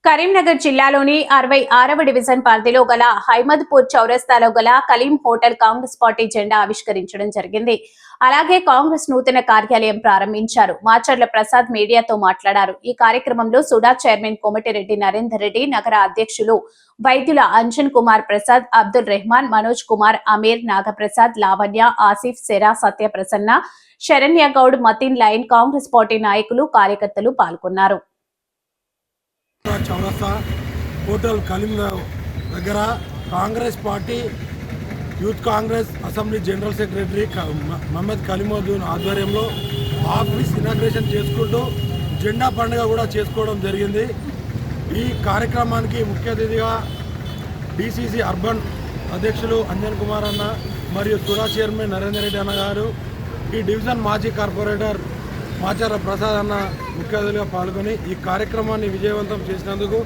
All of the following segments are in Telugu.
కరీంనగర్ జిల్లాలోని 66వ డివిజన్ పరిధిలో గల హైమద్పూర్ చౌరస్తాలో గల కలీం హోటల్ కాంగ్రెస్ పార్టీ జెండా ఆవిష్కరించడం జరిగింది. అలాగే కాంగ్రెస్ నూతన కార్యాలయం ప్రారంభించారు. మాచర్ల ప్రసాద్ మీడియాతో మాట్లాడారు. ఈ కార్యక్రమంలో సుడా చైర్మన్ కోమటిరెడ్డి నరేందర్ రెడ్డి, నగర అధ్యక్షులు వైద్యుల అంజన్ కుమార్ ప్రసాద్, అబ్దుల్ రెహమాన్, మనోజ్ కుమార్, అమీర్, నాగప్రసాద్, లావణ్య, ఆసిఫ్, సెరా, సత్యప్రసన్న, శరణ్య గౌడ్, మతిన్ లైన్, కాంగ్రెస్ పార్టీ నాయకులు, కార్యకర్తలు పాల్గొన్నారు. చౌరస్తా హోటల్ కలీం దగ్గర Congress party youth Congress assembly general secretary Mohammed Kaleemuddin ఆధ్వర్యంలో ఆఫీస్ ఇనాగ్రేషన్ చేసుకుంటూ జెండా పండుగ కూడా చేసుకోవడం జరిగింది. ఈ కార్యక్రమానికి ముఖ్య అతిథిగా డిసిసి అర్బన్ అధ్యక్షులు అంజన్ కుమార్ అన్న మరియు సుడా చైర్మన్ నరేందర్ రెడ్డి అన్న గారు, ఈ డివిజన్ మాజీ కార్పొరేటర్ మాచర్ల ప్రసాద్ అన్న ముఖ్య అతిథిగా పాల్గొని ఈ కార్యక్రమాన్ని విజయవంతం చేసినందుకు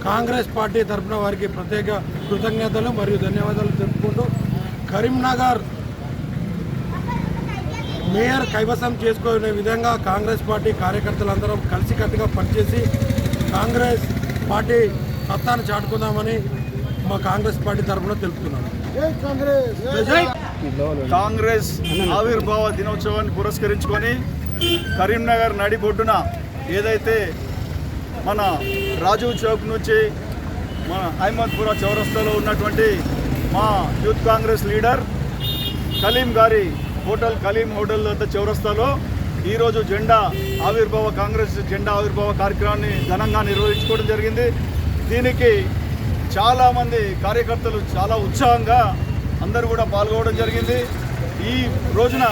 కాంగ్రెస్ పార్టీ తరఫున వారికి ప్రత్యేక కృతజ్ఞతలు మరియు ధన్యవాదాలు తెలుపుకుంటూ కరీంనగర్ మేయర్ కైవసం చేసుకునే విధంగా కాంగ్రెస్ పార్టీ కార్యకర్తలందరం కలిసికట్టుగా పనిచేసి కాంగ్రెస్ పార్టీ సత్తాను చాటుకుందామని మా కాంగ్రెస్ పార్టీ తరఫున తెలుపుతున్నాను. కాంగ్రెస్ ఆవిర్భావ దినోత్సవాన్ని పురస్కరించుకొని కరీంనగర్ నడిబొడ్డున ఏదైతే మన రాజీవ్ చౌక్ నుంచి మన అహ్మద్పురా చౌరస్తాలో ఉన్నటువంటి మా యూత్ కాంగ్రెస్ లీడర్ కలీం గారి హోటల్ కలీం హోటల్ వద్ద చౌరస్తాలో ఈరోజు కాంగ్రెస్ జెండా ఆవిర్భావ కార్యక్రమాన్ని ఘనంగా నిర్వహించుకోవడం జరిగింది. దీనికి చాలామంది కార్యకర్తలు చాలా ఉత్సాహంగా అందరూ కూడా పాల్గొనడం జరిగింది. ఈ రోజున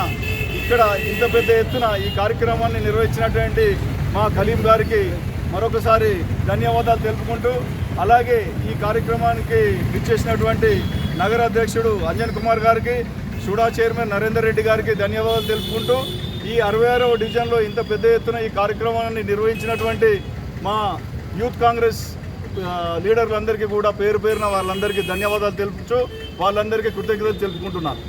ఇక్కడ ఇంత పెద్ద ఎత్తున ఈ కార్యక్రమాన్ని నిర్వహించినటువంటి మా కలీం గారికి మరొకసారి ధన్యవాదాలు తెలుపుకుంటూ, అలాగే ఈ కార్యక్రమానికి ఇచ్చేసినటువంటి నగర అధ్యక్షుడు అంజన్ కుమార్ గారికి, సుడా చైర్మన్ నరేందర్ రెడ్డి గారికి ధన్యవాదాలు తెలుపుకుంటూ, ఈ 66వ డివిజన్లో ఇంత పెద్ద ఎత్తున ఈ కార్యక్రమాన్ని నిర్వహించినటువంటి మా యూత్ కాంగ్రెస్ లీడర్లందరికీ కూడా పేరు పేరున వాళ్ళందరికీ ధన్యవాదాలు తెలుపుతూ వాళ్ళందరికీ కృతజ్ఞతలు తెలుపుకుంటున్నాను.